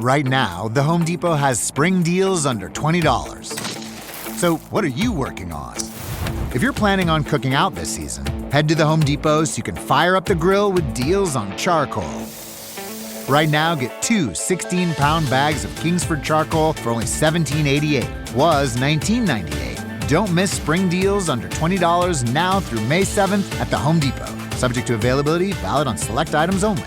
Right now, the Home Depot has spring deals under $20. So what are you working on? If you're planning on cooking out this season, head to the Home Depot so you can fire up the grill with deals on charcoal. Right now, get two 16-pound bags of Kingsford charcoal for only $17.88. Was $19.98. Don't miss spring deals under $20 now through May 7th at the Home Depot. Subject to availability, valid on select items only.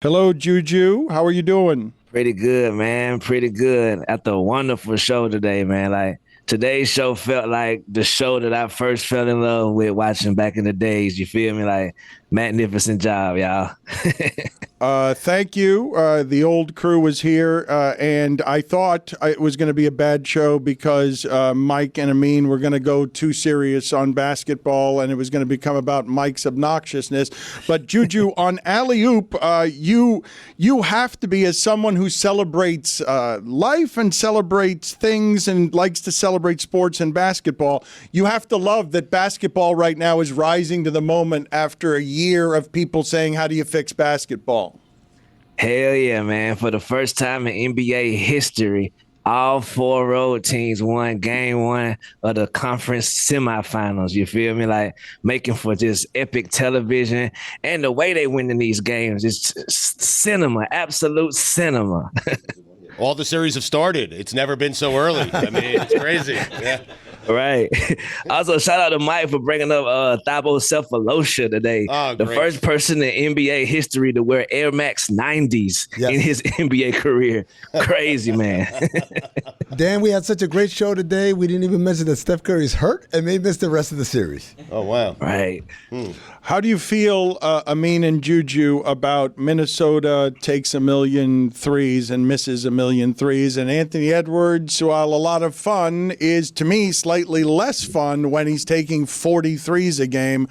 Hello, JuJu. How are you doing? Pretty good, man. Pretty good. After a wonderful show today, man. Like, today's show felt like the show that I first fell in love with watching back in the days. You feel me? Like, magnificent job, y'all. Thank you. The old crew was here, and I thought it was going to be a bad show because Mike and Amin were going to go too serious on basketball, and it was going to become about Mike's obnoxiousness. But JuJu, on alley-oop, you have to be, as someone who celebrates life and celebrates things and likes to celebrate sports and basketball, you have to love that basketball right now is rising to the moment after a year of people saying, how do you fix basketball? Hell yeah, man. For the first time in NBA history, all four road teams won game one of the conference semifinals. You feel me? Like, making for just epic television. And the way they win in these games is cinema, absolute cinema. All the series have started. It's never been so early. I mean, it's crazy. Yeah. Right. Also, shout out to Mike for bringing up Thabo Cephalosha today. Oh, the first person in NBA history to wear Air Max 90s in his NBA career. Crazy, man. Dan, we had such a great show today. We didn't even mention that Steph Curry's hurt and may miss the rest of the series. Oh, wow. Right. How do you feel, Amin and JuJu, about Minnesota takes a million threes and misses a million threes, and Anthony Edwards, while a lot of fun, is, to me, slightly less fun when he's taking 43s a game,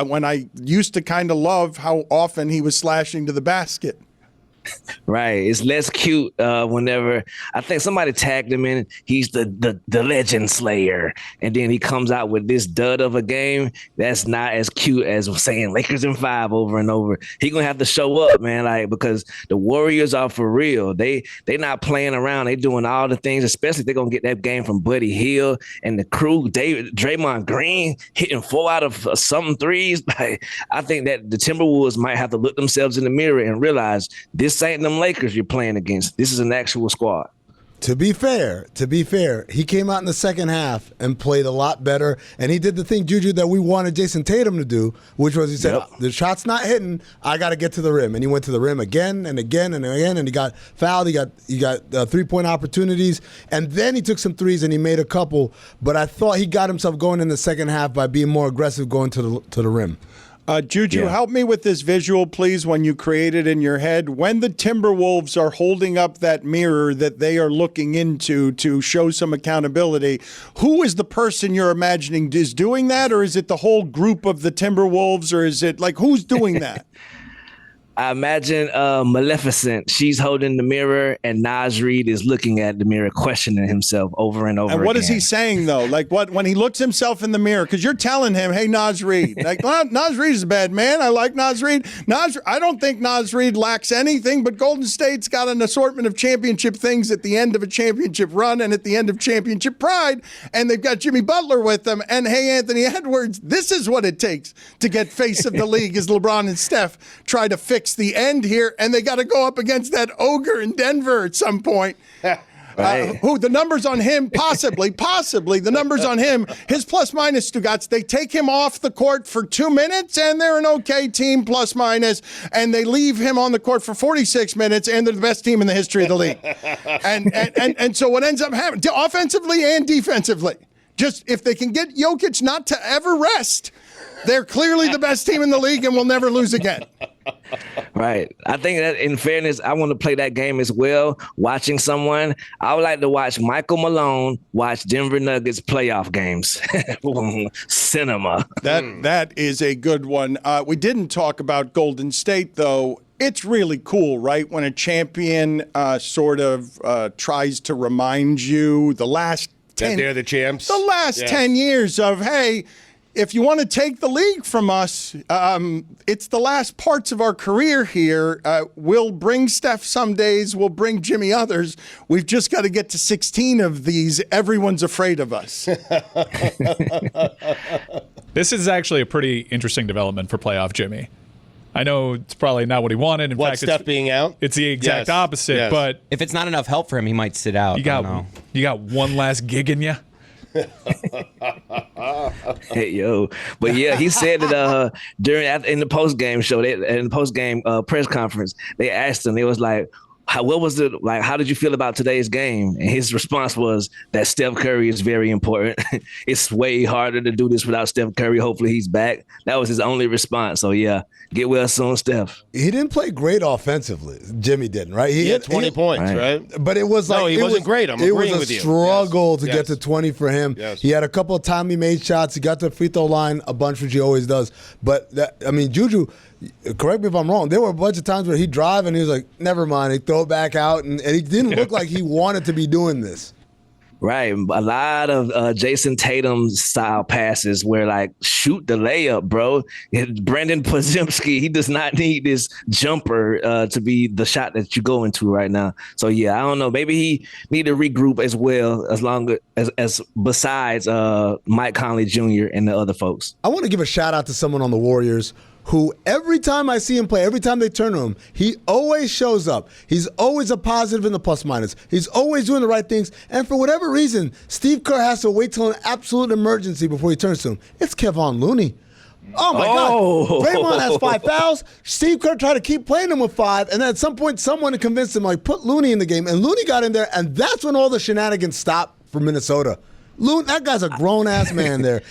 when I used to kind of love how often he was slashing to the basket. Right. It's less cute whenever I think somebody tagged him in. He's the legend slayer. And then he comes out with this dud of a game. That's not as cute as saying Lakers in 5 over and over. He going to have to show up, man, like, because the Warriors are for real. They not playing around. They doing all the things, especially if they're going to get that game from Buddy Hield and the crew. Draymond Green hitting 4 out of something threes. Like, I think that the Timberwolves might have to look themselves in the mirror and realize this ain't them Lakers you're playing against. This is an actual squad. To be fair, he came out in the second half and played a lot better, and he did the thing, JuJu, that we wanted Jason Tatum to do, which was he said, the shot's not hitting, I got to get to the rim. And he went to the rim again and again and again, and he got fouled. He got three-point opportunities, and then he took some threes and he made a couple. But I thought he got himself going in the second half by being more aggressive going to the rim. JuJu, help me with this visual, please, when you create it in your head. When the Timberwolves are holding up that mirror that they are looking into to show some accountability, who is the person you're imagining is doing that, or is it the whole group of the Timberwolves, or is it, like, who's doing that? I imagine Maleficent. She's holding the mirror, and Naz Reid is looking at the mirror, questioning himself over and over again. And what is he saying, though? Like, what when he looks himself in the mirror? Because you're telling him, hey, Naz Reid. Like, well, Naz Reid is a bad man. I like Naz Reid. I don't think Naz Reid lacks anything, but Golden State's got an assortment of championship things at the end of a championship run and at the end of championship pride, and they've got Jimmy Butler with them. And, hey, Anthony Edwards, this is what it takes to get face of the league as LeBron and Steph try to fix the end here, and they got to go up against that ogre in Denver at some point. Who the numbers on him, possibly the numbers on him, his plus minus, Stugotz, they take him off the court for 2 minutes and they're an okay team plus minus, and they leave him on the court for 46 minutes and they're the best team in the history of the league. and so what ends up happening, offensively and defensively, just if they can get Jokic not to ever rest, they're clearly the best team in the league and will never lose again. Right. I think that, in fairness, I want to play that game as well. Watching someone, I would like to watch Michael Malone watch Denver Nuggets playoff games. Cinema. That is a good one. We didn't talk about Golden State, though. It's really cool, right, when a champion sort of tries to remind you the last 10 that they're the champs. The last 10 years of, hey, if you want to take the league from us, it's the last parts of our career here. We'll bring Steph some days. We'll bring Jimmy others. We've just got to get to 16 of these. Everyone's afraid of us. This is actually a pretty interesting development for playoff Jimmy. I know it's probably not what he wanted. In fact, Steph being out? It's the exact opposite. Yes. But if it's not enough help for him, he might sit out. You got one last gig in you. Hey, yo, but yeah, he said that in the post-game show, in the post-game press conference, they asked him, they was like, what was it like? How did you feel about today's game? And his response was that Steph Curry is very important. It's way harder to do this without Steph Curry. Hopefully he's back. That was his only response. So yeah, get well soon, Steph. He didn't play great offensively. Jimmy didn't, right? He had 20 points, right? But it was like he wasn't great. I'm agreeing with you. It was a struggle to get to 20 for him. Yes. He had a couple of timely made shots. He got to the free throw line a bunch, which he always does. But JuJu, correct me if I'm wrong, there were a bunch of times where he'd drive and he was like, never mind, he'd throw it back out, and he didn't look like he wanted to be doing this. Right. A lot of Jason Tatum style passes where like, shoot the layup, bro. Brendan Podziemski, he does not need this jumper to be the shot that you go into right now. So yeah, I don't know. Maybe he need to regroup as well, as besides Mike Conley Jr. and the other folks. I want to give a shout out to someone on the Warriors who every time I see him play, every time they turn to him, he always shows up. He's always a positive in the plus minus. He's always doing the right things. And for whatever reason, Steve Kerr has to wait till an absolute emergency before he turns to him. It's Kevon Looney. Oh, my God. Draymond has 5 fouls. Steve Kerr tried to keep playing him with 5, and then at some point, someone convinced him, like, put Looney in the game. And Looney got in there, and that's when all the shenanigans stopped for Minnesota. That guy's a grown-ass man there.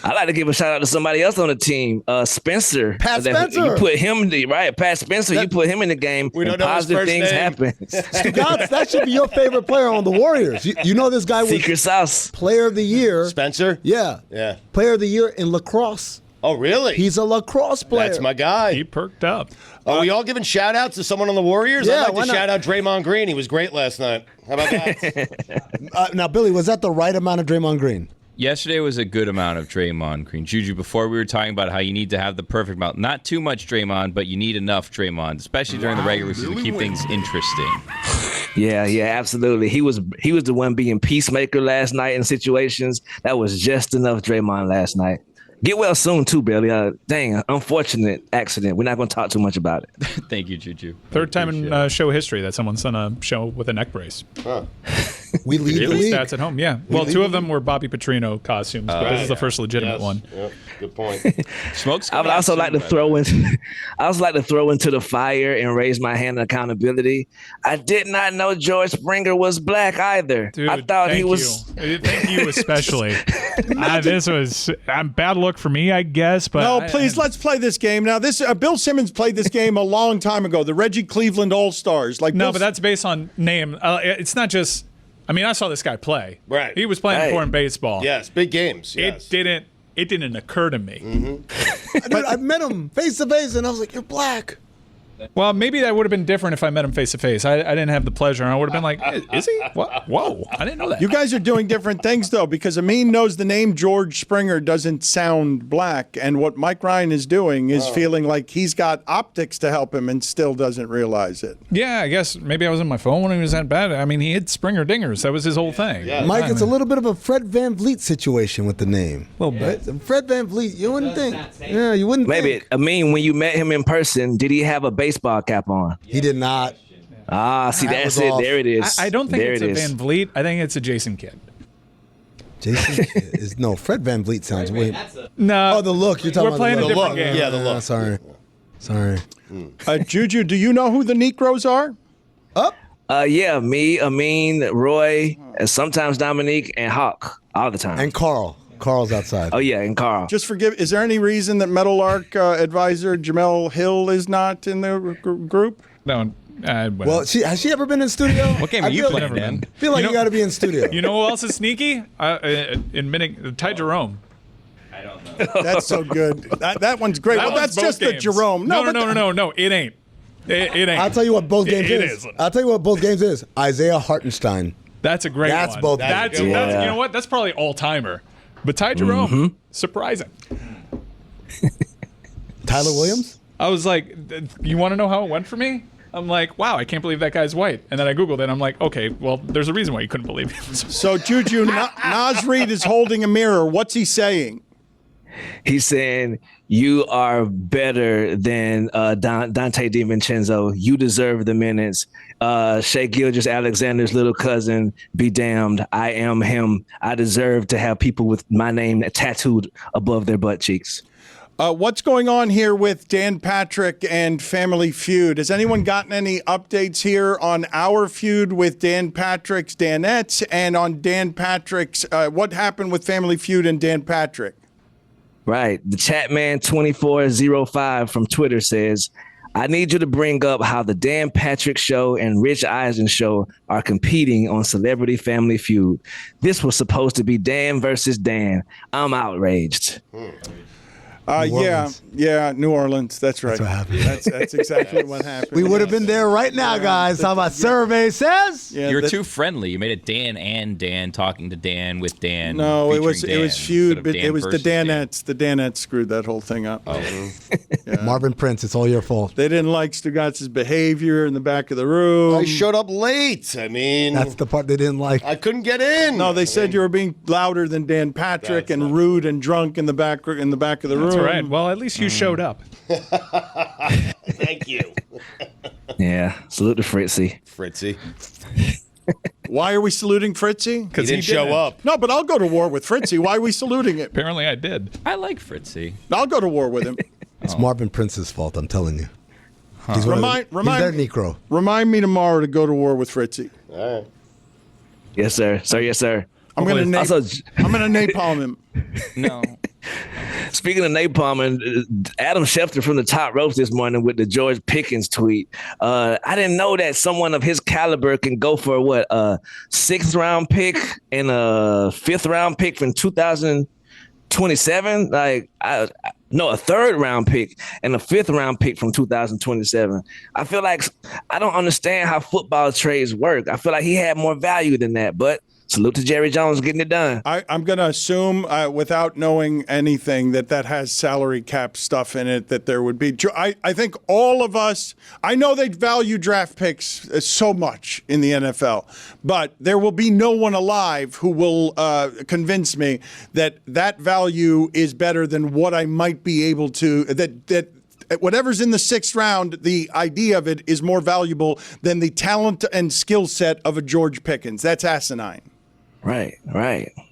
I'd like to give a shout out to somebody else on the team, Spencer. Pat Spencer. You put him, right? Pat Spencer, you put him in the game, and positive things happen. Stugotz, that should be your favorite player on the Warriors. You know this guy was Secret Sauce. Player of the Year. Spencer? Yeah. Player of the Year in lacrosse. Oh, really? He's a lacrosse player. That's my guy. He perked up. Are we all giving shout-outs to someone on the Warriors? Yeah, I'd like to shout out Draymond Green. He was great last night. How about that? Now, Billy, was that the right amount of Draymond Green? Yesterday was a good amount of Draymond Green. JuJu, before we were talking about how you need to have the perfect amount. Not too much Draymond, but you need enough Draymond, especially during the regular season to keep things interesting. Yeah, absolutely. He was the one being peacemaker last night in situations. That was just enough Draymond last night. Get well soon, too, Billy. Dang, unfortunate accident. We're not going to talk too much about it. Thank you, JuJu. Third time in show history that someone's done a show with a neck brace. Huh. We lead the league. Stats at home, yeah. Well, 2 of them were Bobby Petrino costumes, but this is the first legitimate one. Yep. Good point. Smoke's I would also like to throw into the fire and raise my hand in accountability. I did not know George Springer was black either. Dude, I thought he was. Thank you, especially. This was bad luck for me, I guess. But No, please, let's play this game. Now, Bill Simmons played this game a long time ago, the Reggie Cleveland All-Stars. But that's based on name. It's not just. I mean, I saw this guy play. Right. He was playing before in baseball. Yes, big games. Yes. It didn't occur to me. Mm-hmm. Dude, I met him face to face, and I was like, "You're black." Well, maybe that would have been different if I met him face to face. I didn't have the pleasure, and I would have been like, "Is he? What? Whoa! I didn't know that." You guys are doing different things, though, because Amin knows the name George Springer doesn't sound black, and what Mike Ryan is doing is feeling like he's got optics to help him and still doesn't realize it. Yeah, I guess maybe I was on my phone when he was that bad. I mean, he hit Springer dingers. That was his whole thing. Yeah. Mike, it's a little bit of a Fred VanVleet situation with the name. A little bit. Right? Fred VanVleet, you wouldn't think. Yeah, you wouldn't Maybe. think. I mean, when you met him in person, did he have a baseball cap on? He did not. See, That that's was it. off. There it is. I don't think there it's it a is. Van Vliet. I think it's a Jason Kidd. Jason is no. Fred VanVleet sounds way. No. Oh, the look. You're talking We're about playing the a look. different game. Yeah, the look. Sorry. JuJu, do you know who the Negroes are? Up. Yeah, me, Amin, Roy, and sometimes Dominique and Hawk all the time. And Carl. Carl's outside. Oh yeah, and Carl. Just forgive. Is there any reason that Metal Arc advisor Jamel Hill is not in the group? No. Well, has she ever been in studio? What game are you playing, Dan? I feel like you got to be in studio. You know who else is sneaky? Ty Jerome. That's so good. That one's great. That Well, that's one's just both the games. Jerome. No. It ain't. It ain't. I'll tell you what both games It is. isn't. I'll tell you what both games is. Isaiah Hartenstein. That's a great That's one. both. That's Yeah. you know what? That's probably all timer. But Ty Jerome, surprising. Tyler Williams? I was like, you want to know how it went for me? I'm like, wow, I can't believe that guy's white. And then I Googled it. And I'm like, okay, well, there's a reason why you couldn't believe it. So, Juju, Naz Reid is holding a mirror. What's he saying? He's saying, you are better than Dante DiVincenzo. You deserve the minutes. Shea Gilgeous-Alexander's little cousin, be damned. I am him. I deserve to have people with my name tattooed above their butt cheeks. What's going on here with Dan Patrick and Family Feud? Has anyone gotten any updates here on our feud with Dan Patrick's Danettes and on Dan Patrick's, what happened with Family Feud and Dan Patrick? Right. The Chatman2405 from Twitter says, I need you to bring up how the Dan Patrick Show and Rich Eisen Show are competing on Celebrity Family Feud. This was supposed to be Dan versus Dan. I'm outraged. New Orleans. That's right. That's what happened. That's exactly what happened. We would have been there right now, guys. How about survey says? You're too friendly. You made it Dan and Dan talking to Dan with Dan. No, it was Dan feud, but Dan it was the versus Dan. Danettes. The Danettes screwed that whole thing up. Marvin Prince, it's all your fault. They didn't like Stugatz's behavior in the back of the room. I showed up late. I mean, That's the part they didn't like. I couldn't get in. No, they said you were being louder than Dan Patrick That's and rude and drunk in the back of the room. That's right. Well, at least you showed up. Thank you, Yeah. Salute to Fritzy. Fritzy. Why are we saluting Fritzy? He Because didn't show up. No, but I'll go to war with Fritzy. Why are we saluting it? Apparently I did. I like Fritzy. I'll go to war with him. It's Marvin Prince's fault, I'm telling you. He's Remind he's their Negro. Remind me tomorrow to go to war with Fritzy. All right. Yes, sir. Sir, yes, sir. I'm gonna Also, napalm him. No. speaking of napalm, and Adam Schefter from the top ropes this morning with the George Pickens tweet. I didn't know that someone of his caliber can go for a 6th round pick and a 5th round pick from 2027. Like, a 3rd round pick and a 5th round pick from 2027. I feel like I don't understand how football trades work. I feel like he had more value than that, but salute to Jerry Jones getting it done. I'm going to assume, without knowing anything, that has salary cap stuff in it, that there would be. I think all of us, I know they value draft picks so much in the NFL, but there will be no one alive who will convince me that value is better than what I might be able to, that whatever's in the 6th round, the idea of it is more valuable than the talent and skill set of a George Pickens. That's asinine. Right.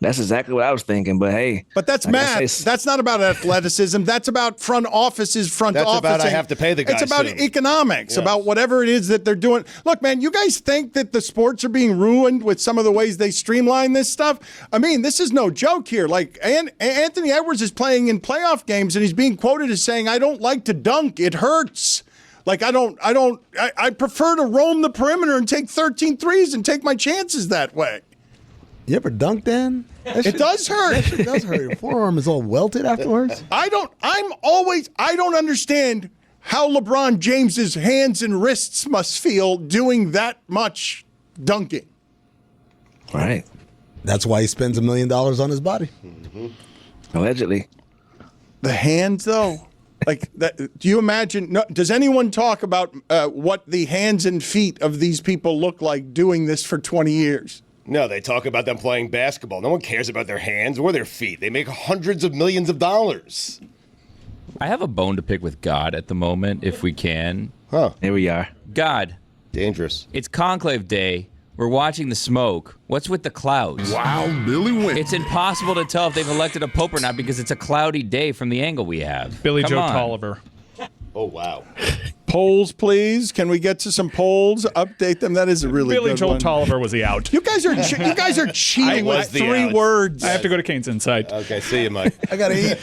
That's exactly what I was thinking. But hey, but that's math. That's not about athleticism. That's about front offices. That's about I have to pay the guy. It's about soon. economics. About whatever it is that they're doing. Look, man, you guys think that the sports are being ruined with some of the ways they streamline this stuff? I mean, this is no joke here. Like, Anthony Edwards is playing in playoff games, and he's being quoted as saying, "I don't like to dunk. It hurts." Like, I prefer to roam the perimeter and take 13 threes and take my chances that way. You ever dunked, Dan? It does hurt. That shit does hurt. Your forearm is all welted afterwards. I don't understand how LeBron James's hands and wrists must feel doing that much dunking. right. That's why he spends $1 million on his body. Mm-hmm. Allegedly. The hands, though. Like that, do you imagine? No, does anyone talk about what the hands and feet of these people look like doing this for 20 years? No, they talk about them playing basketball. No one cares about their hands or their feet. They make hundreds of millions of dollars. I have a bone to pick with God at the moment, if we can. Huh. Here we are. God. Dangerous. It's Conclave Day. We're watching the smoke. What's with the clouds? Wow, Billy wins. It's impossible to tell if they've elected a pope or not because it's a cloudy day from the angle we have. Billy Come Joe on. Tolliver. Oh, wow. Polls, please. Can we get to some polls? Update them. That is a really Billy good Joe one. Tolliver was he out. You guys are cheating was with the 3 out. words. I have to go to Kane's Insight. Okay, see you, Mike. I gotta eat.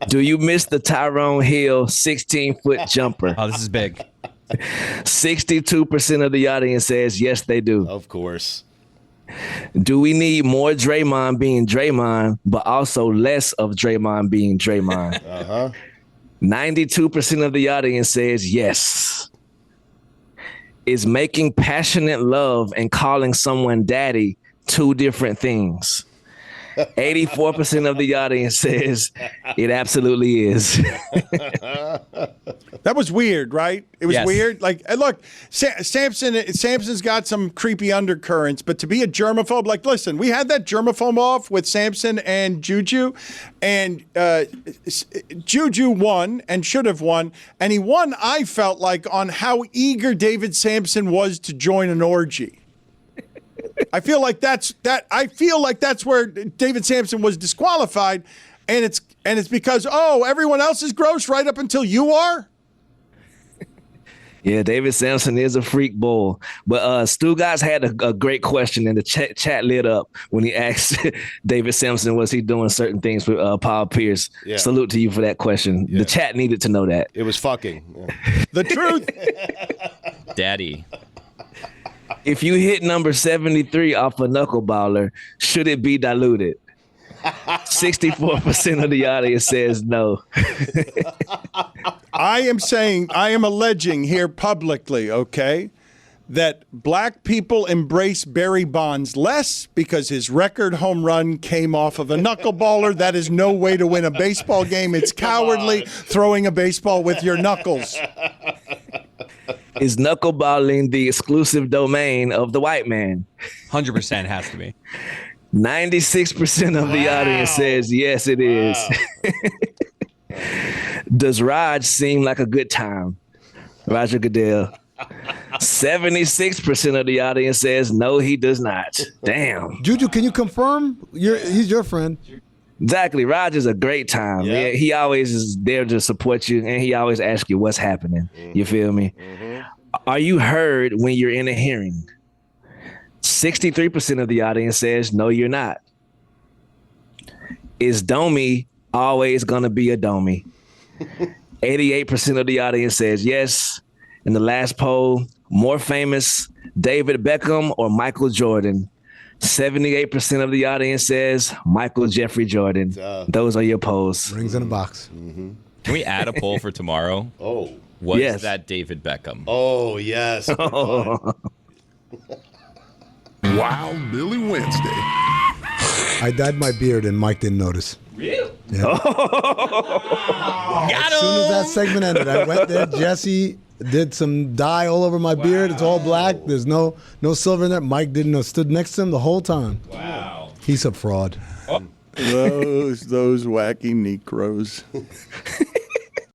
Do you miss the Tyrone Hill 16-foot jumper? Oh, this is big. 62% of the audience says yes, they do. Of course. Do we need more Draymond being Draymond, but also less of Draymond being Draymond? 92% of the audience says yes. Is making passionate love and calling someone daddy 2 different things? 84% of the audience says it absolutely is. That was weird, right? It was Yes. weird. Like, look, Samson's got some creepy undercurrents, but to be a germaphobe, like, listen, we had that germaphobe off with Samson and JuJu, and JuJu won and should have won, and he won, I felt like, on how eager David Samson was to join an orgy. I feel like that's where David Samson was disqualified, and it's because everyone else is gross right up until you are. Yeah, David Sampson is a freak bull. But Stugatz had a great question, and the chat lit up when he asked David Sampson, was he doing certain things with Paul Pierce? Yeah. Salute to you for that question. Yeah. The chat needed to know that. It was fucking. Yeah. The truth. Daddy. If you hit number 73 off a knuckleballer, should it be diluted? 64% of the audience says no. I am alleging here publicly, okay, that black people embrace Barry Bonds less because his record home run came off of a knuckleballer. That is no way to win a baseball game. It's cowardly throwing a baseball with your knuckles. Is knuckleballing the exclusive domain of the white man? 100% has to be. 96% of the audience says yes, it is. Does Raj seem like a good time? Roger Goodell. 76% of the audience says no, he does not. Damn. JuJu, can you confirm? He's your friend. Exactly. Raj is a great time. Yeah. Yeah, he always is there to support you, and he always asks you what's happening. You feel me? Are you heard when you're in a hearing? 63% of the audience says no, you're not. Is Domi always gonna be a Domi? 88% of the audience says yes. In the last poll, more famous, David Beckham or Michael Jordan? 78% of the audience says Michael Jeffrey Jordan. Those are your polls. Rings in a box. Can we add a poll for tomorrow? Oh. Was Yes. that David Beckham? Oh, yes. Wild Billy Wednesday. I dyed my beard and Mike didn't notice. Really? Yeah. As soon as that segment ended, I went there. Jesse did some dye all over my beard. It's all black. There's no silver in there. Mike didn't know. Stood next to him the whole time. Wow. He's a fraud. Those wacky Negroes.